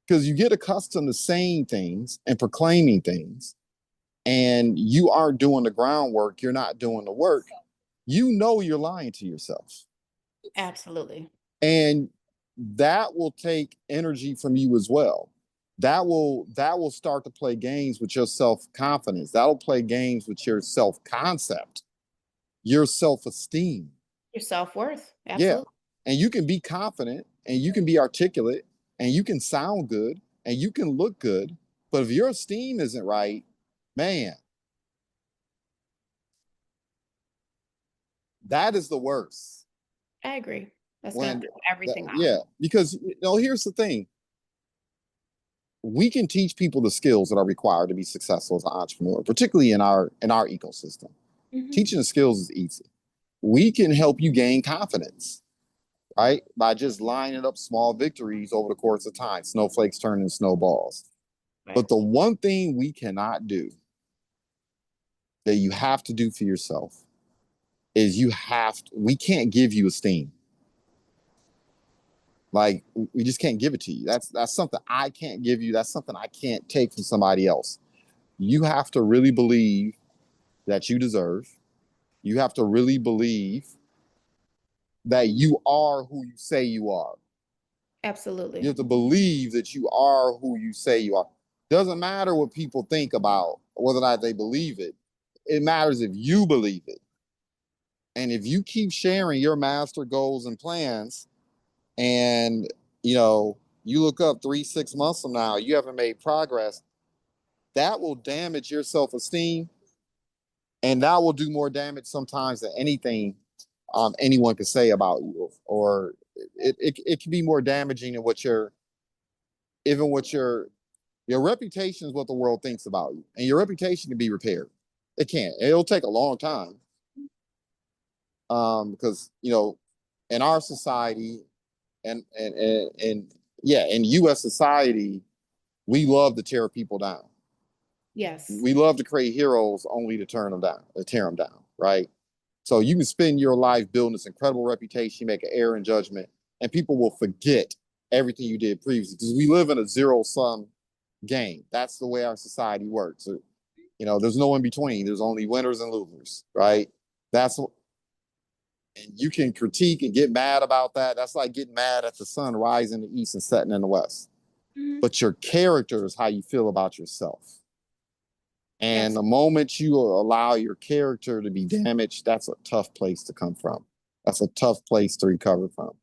because you get accustomed to saying things and proclaiming things, and you aren't doing the groundwork. You're not doing the work. You know you're lying to yourself. Absolutely. And that will take energy from you as well. That will start to play games with your self-confidence. That'll play games with your self-concept, your self-esteem. Your self-worth. Yeah. Absolutely. And you can be confident and you can be articulate and you can sound good and you can look good. But if your esteem isn't right, man, that is the worst. I agree. That's going to When throw everything off. yeah, because here's the thing. We can teach people the skills that are required to be successful as an entrepreneur, particularly in our ecosystem. Hmm. Teaching the skills is easy. We can help you gain confidence, right? By just lining up small victories over the course of time, snowflakes turning snowballs. Right. But the one thing we cannot do that you have to do for yourself is we can't give you esteem. Like we just can't give it to you. That's something I can't give you. That's something I can't take from somebody else. You have to really believe that you deserve. You have to really believe that you are who you say you are. You Absolutely. have to believe that you are who you say you are. Doesn't matter what people think about whether or not they believe it. It matters if you believe it. And if you keep sharing your master goals and plans, and you look up 3 6 months from now, you haven't made progress, that will damage your self-esteem, and that will do more damage sometimes than anything anyone can say about you. Or it can be more damaging than your reputation is what the world thinks about you, and your reputation can be repaired. It can't. It'll take a long time, because in our society, and yeah, in U.S. society, we love to tear people down. Yes. We love to create heroes only to turn them down, to tear them down, right? So you can spend your life building this incredible reputation, make an error in judgment, and people will forget everything you did previously because we live in a zero-sum game. That's the way our society works. You know, there's no in between. There's only winners and losers, right? That's what, and you can critique and get mad about that. That's like getting mad at the sun rising in the east and setting in the west. Mhm. But your character is how you feel about yourself. And Yes. the moment you allow your character to be damaged, that's a tough place to come from. That's a tough place to recover from,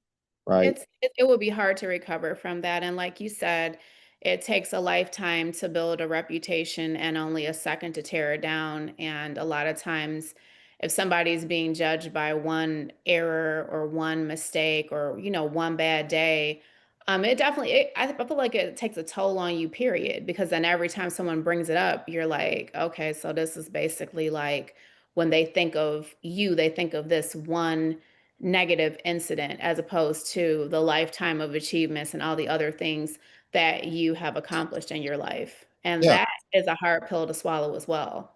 right? It would be hard to recover from that, and like you said, it takes a lifetime to build a reputation and only a second to tear it down, and a lot of times, if somebody's being judged by one error or one mistake or, one bad day, it definitely I feel like it takes a toll on you, period, because then every time someone brings it up, you're like, "Okay, so this is basically like when they think of you, they think of this one negative incident as opposed to the lifetime of achievements and all the other things that you have accomplished in your life. And Yeah. that is a hard pill to swallow as well.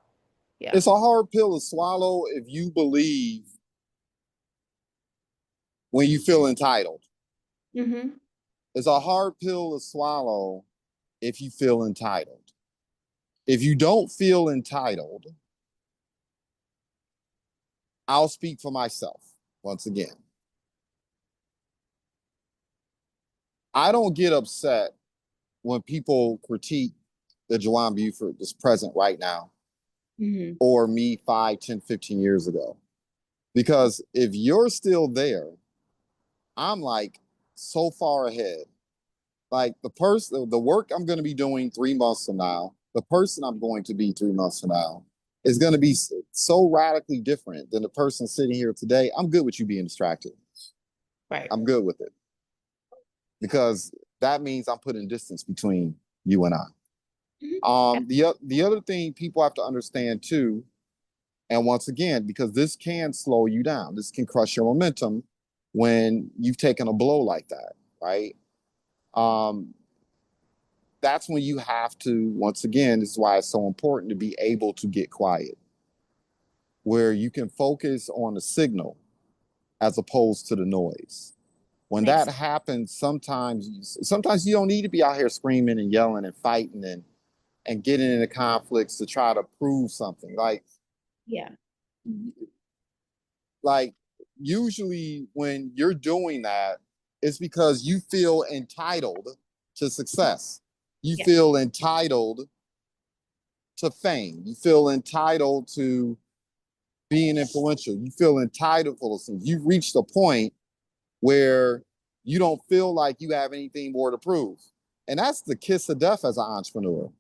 Yeah. It's a hard pill to swallow if you believe when you feel entitled. Hmm. It's a hard pill to swallow if you feel entitled. If you don't feel entitled, I'll speak for myself once again. I don't get upset when people critique the Jawan Buford that's present right now Hmm. or me 5, 10, 15 years ago. Because if you're still there, I'm like so far ahead. Like the work I'm going to be doing 3 months from now, the person I'm going to be 3 months from now is going to be so radically different than the person sitting here today. I'm good with you being distracted. Right. I'm good with it because that means I'm putting distance between you and I. Mhm. The other thing people have to understand too, and once again, because this can slow you down, this can crush your momentum when you've taken a blow like that, right? Um, that's when you have to, once again, this is why it's so important to be able to get quiet, where you can focus on the signal as opposed to the noise. When Makes that sense. happens, sometimes you don't need to be out here screaming and yelling and fighting and getting into conflicts to try to prove something. Yeah. Like usually when you're doing that, it's because you feel entitled to success. You Yes. feel entitled to fame. You feel entitled to being influential. You feel entitled for those things. You've reached a point where you don't feel like you have anything more to prove. And that's the kiss of death as an entrepreneur.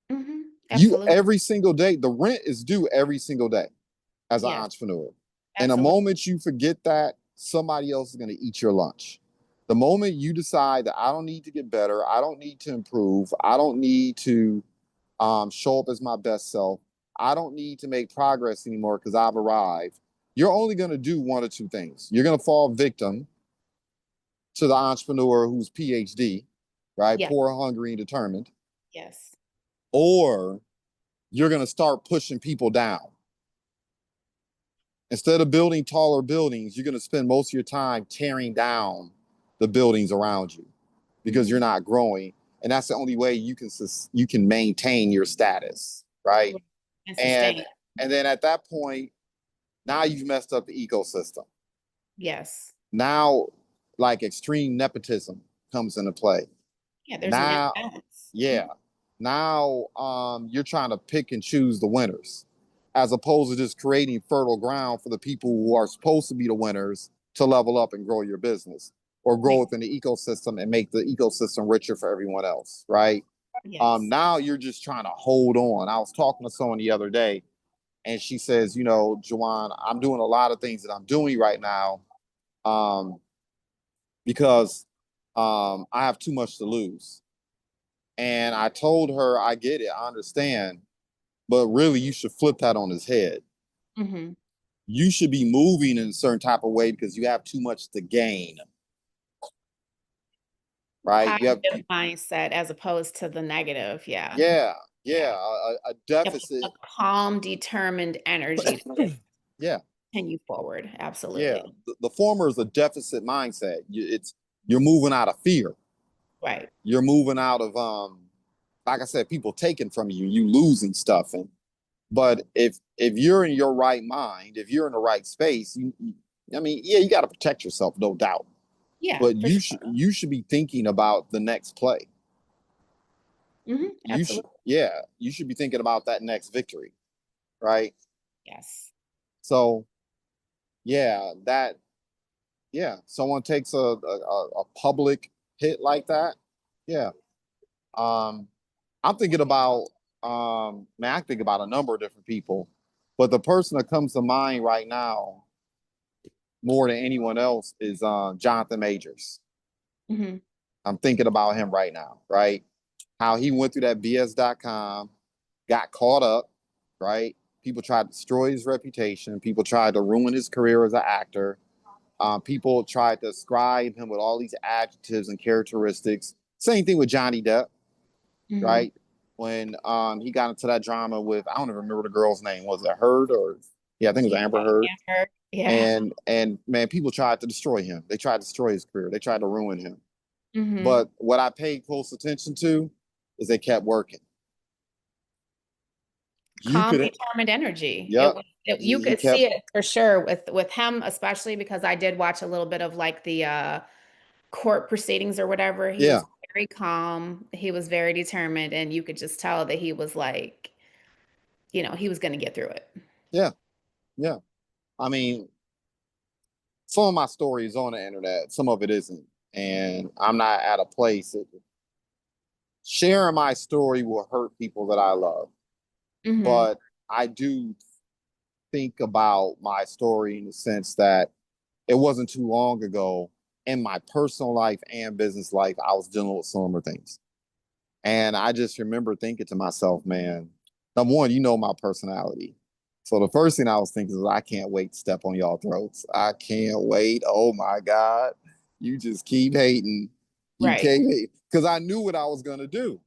Hmm. You Absolutely. every single day, the rent is due every single day as an Yes. entrepreneur. And the Absolutely. moment you forget that, somebody else is going to eat your lunch. The moment you decide that I don't need to get better, I don't need to improve, I don't need to show up as my best self, I don't need to make progress anymore because I've arrived, you're only going to do one or two things. You're going to fall victim to the entrepreneur who's PhD, right? Yeah. Poor, hungry, and determined, Yes. or you're going to start pushing people down. Instead of building taller buildings, you're going to spend most of your time tearing down the buildings around you because you're Hmm. not growing, and that's the only way you can maintain your status, right? And And sustain. and then at that point, now you've messed up the ecosystem. Yes. Now, like extreme nepotism comes into play. Yeah. There's an Now, imbalance. yeah, now you're trying to pick and choose the winners as opposed to just creating fertile ground for the people who are supposed to be the winners to level up and grow your business or grow Makes. within the ecosystem and make the ecosystem richer for everyone else, right? Yes. Now you're just trying to hold on. I was talking to someone the other day and she says, you know, Juwan, I'm doing a lot of things that I'm doing right now um, because I have too much to lose. And I told her, I get it, I understand, but really you should flip that on his head. Hmm. You should be moving in a certain type of way because you have too much to gain, right? You have, Positive mindset as opposed to the negative. Yeah. yeah, Yeah. yeah, a Yep, a deficit. calm, determined energy to Yeah, continue forward. yeah. Absolutely. The former is a deficit mindset. You're moving out of fear. Right. You're moving out of like I said, people taking from you, you losing stuff, and But if you're in your right mind, if you're in the right space, I mean, yeah, you got to protect yourself, no doubt. Yeah, But for sure. you should be thinking about the next play. You should, Absolutely. yeah, you should be thinking about that next victory, right? Yes. So yeah, that yeah, someone takes a public hit like that. Yeah. Um, I'm thinking about man, I think about a number of different people, but the person that comes to mind right now more than anyone else is Jonathan Majors. Hmm. I'm thinking about him right now, right? How he went through that BS.com, got caught up, right? People tried to destroy his reputation. People tried to ruin his career as an actor. People tried to ascribe him with all these adjectives and characteristics. Same thing with Johnny Depp, Hmm. right? When he got into that drama with, I don't even remember the girl's name. Was it Heard or yeah, I think it was Yeah. Amber Heard. Amber. Yeah. And man, people tried to destroy him. They tried to destroy his career. They tried to ruin him. Hmm. But what I paid close attention to is they kept working. You Calm, could, determined energy. It yep. was you He could kept, see it for sure with him, especially because I did watch a little bit of like the court proceedings or whatever. He yeah, was very calm. He was very determined, and you could just tell that he was like, he was going to get through it. yeah, yeah. I mean, some of my story is on the internet, some of it isn't. And I'm not at a place that sharing my story will hurt people that I love. Hmm. But I do think about my story in the sense that it wasn't too long ago in my personal life and business life, I was dealing with similar things. And I just remember thinking to myself, man, number one, you know my personality. So the first thing I was thinking is, I can't wait to step on y'all throats. I can't wait. Oh my God. You just keep hating. You Right. can't hate. Because I knew what I was going to do.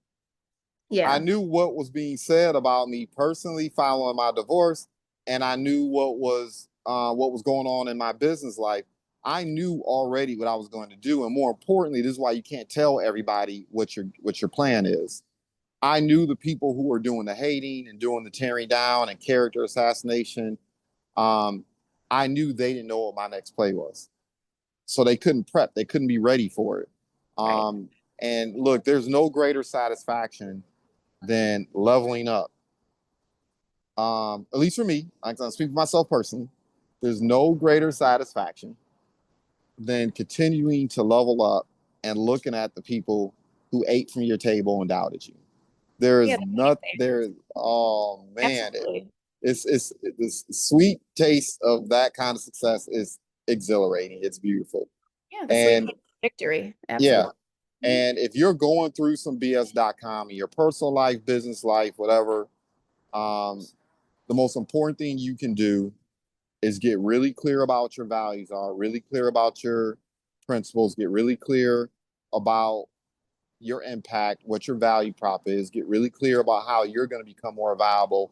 I Yeah. knew what was being said about me personally following my divorce, and I knew what was going on in my business life. I knew already what I was going to do, and more importantly, this is why you can't tell everybody what your plan is. I knew the people who were doing the hating and doing the tearing down and character assassination. Um, I knew they didn't know what my next play was, so they couldn't prep. They couldn't be ready for it. Right. Um, and look, there's no greater satisfaction than leveling up. At least for me, I can speak for myself personally. There's no greater satisfaction than continuing to level up and looking at the people who ate from your table and doubted you. There Yeah. is not there. Oh man, Absolutely. it's this sweet taste of that kind of success is exhilarating. It's beautiful, Yeah. The sweet and victory. yeah. Absolutely. Mhm. And if you're going through some BS.com in your personal life, business life, whatever, um, the most important thing you can do is get really clear about what your values are, really clear about your principles, get really clear about your impact, what your value prop is, get really clear about how you're going to become more valuable.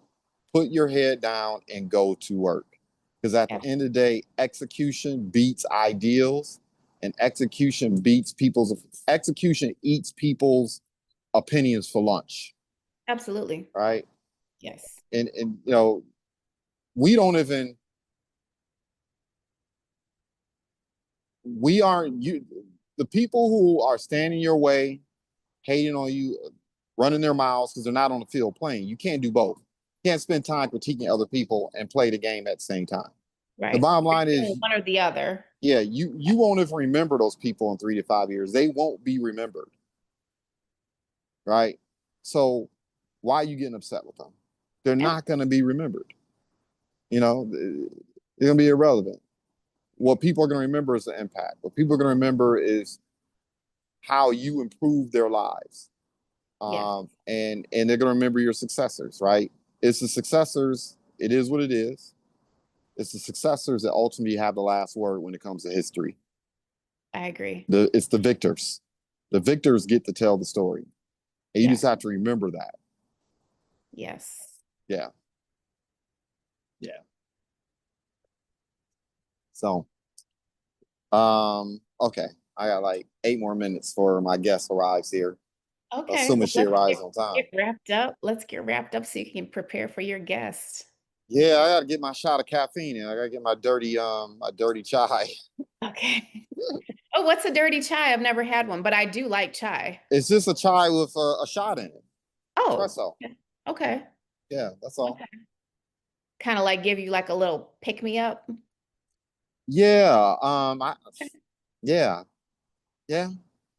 Put your head down and go to work. Because at the end of the day, execution beats ideals, and execution eats people's opinions for lunch, Absolutely. right? Yes. And you know, we don't even we aren't you the people who are standing your way, hating on you, running their mouths because they're not on the field playing. You can't do both. You can't spend time critiquing other people and play the game at the same time. The Right. bottom You're line doing is, one or the other. yeah, you won't even remember those people in 3 to 5 years. They won't be remembered, right? So why are you getting upset with them? They're Yeah. not going to be remembered. You know, they're going to be irrelevant. What people are going to remember is the impact. What people are going to remember is how you improve their lives. Yes. And they're going to remember your successors, right? It's the successors. It is what it is. It's the successors that ultimately have the last word when it comes to history. I agree. It's the victors. The victors get to tell the story, and you just Yes. have to remember that. Yes. Yeah, yeah. So, okay, I got like 8 more minutes for my guest arrives here. Okay, assuming well, she arrives on time. get wrapped up. Let's get wrapped up so you can prepare for your guest. Yeah, I gotta get my shot of caffeine in. I gotta get my dirty chai. Okay. Oh, what's a dirty chai? I've never had one, but I do like chai. It's just a chai with a shot in it. Oh, Espresso. yeah. Okay. Yeah, that's all. Okay. Kind of like give you like a little pick me up. Yeah. Yeah, yeah.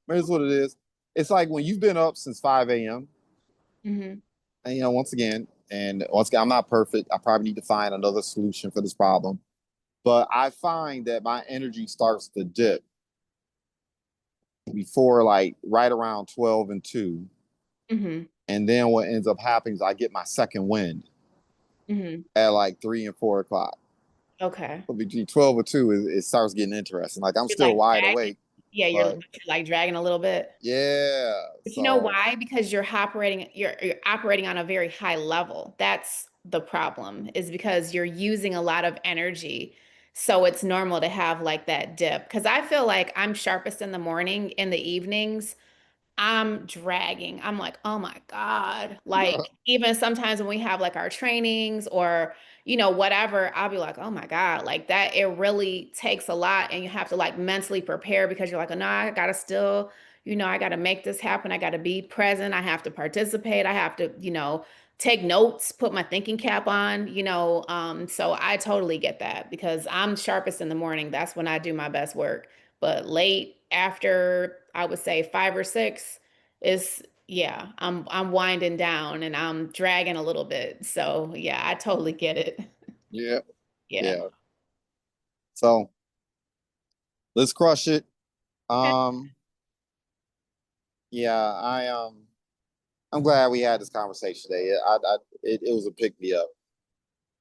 Here's what it is. It's like when you've been up since 5 a.m. Hmm. and once again, I'm not perfect. I probably need to find another solution for this problem. But I find that my energy starts to dip before like right around 12 and 2. Hmm. And then what ends up happening is I get my second wind Hmm. at like 3 and 4 o'clock. Okay. But between 12 and 2, it starts getting interesting. Like I'm You're still like wide dragging. awake, Yeah, but you're like dragging a little bit. yeah. But you know So why? Because you're operating on a very high level. That's the problem, is because you're using a lot of energy. So it's normal to have like that dip. Because I feel like I'm sharpest in the morning, in the evenings. I'm dragging. I'm like, oh my God. Like, even sometimes when we have like our trainings or, whatever, I'll be like, oh my God, like that, it really takes a lot. And you have to like mentally prepare because you're like, oh no, I gotta still, I gotta make this happen. I gotta be present. I have to participate. I have to, take notes, put my thinking cap on, so I totally get that because I'm sharpest in the morning. That's when I do my best work. But late after, I would say 5 or 6 is, yeah, I'm winding down and I'm dragging a little bit. So yeah, I totally get it. yeah, Yeah. yeah. So let's crush it. Okay. Um, yeah, I'm glad we had this conversation today. It was a pick me up.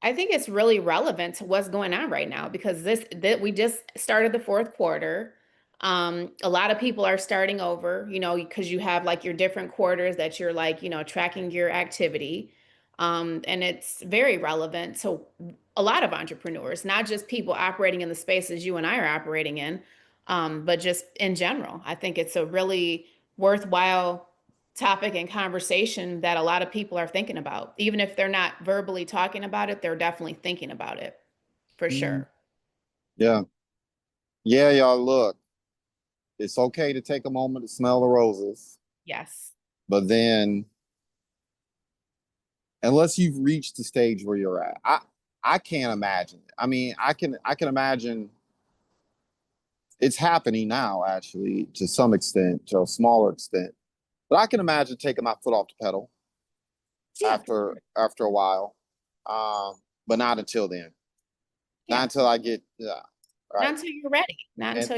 I think it's really relevant to what's going on right now because that we just started the fourth quarter. A lot of people are starting over, because you have like your different quarters that you're like, tracking your activity. And it's very relevant to a lot of entrepreneurs, not just people operating in the spaces you and I are operating in, but just in general. I think it's a really worthwhile topic and conversation that a lot of people are thinking about. Even if they're not verbally talking about it, they're definitely thinking about it for Mhm. sure. Yeah, yeah, y'all. Look, it's okay to take a moment to smell the roses, Yes. but then unless you've reached the stage where you're at, I can't imagine. I mean, I can imagine it's happening now, actually, to some extent, to a smaller extent. But I can imagine taking my foot off the pedal Yeah, for sure. after a while, um, but not until then. Not Yeah. until I get Not right. until you're ready. Not And until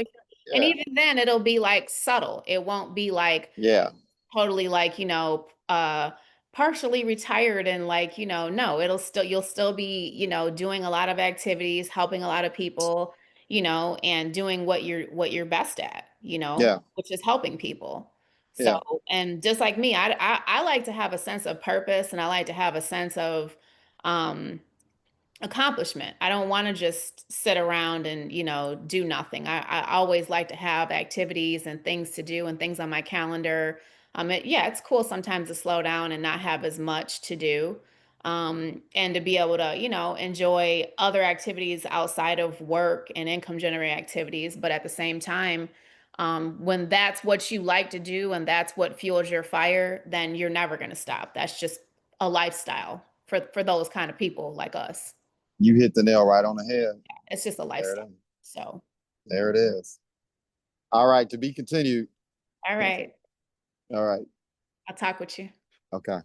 and yeah, even then it'll be like subtle. It won't be like yeah, totally like, partially retired and like, no, you'll still be, doing a lot of activities, helping a lot of people, and doing what you're best at, yeah, which is helping people. So, yeah. and just like me, I like to have a sense of purpose and I like to have a sense of um accomplishment. I don't want to just sit around and, do nothing. I always like to have activities and things to do and things on my calendar. Yeah, it's cool sometimes to slow down and not have as much to do. And to be able to, enjoy other activities outside of work and income generating activities. But at the same time, when that's what you like to do and that's what fuels your fire, then you're never going to stop. That's just a lifestyle for those kind of people like us. You hit the nail right on the head. It's just a There it lifestyle. is. So, There it is. All right, to be continued. all right. All right. I'll talk with you. Okay.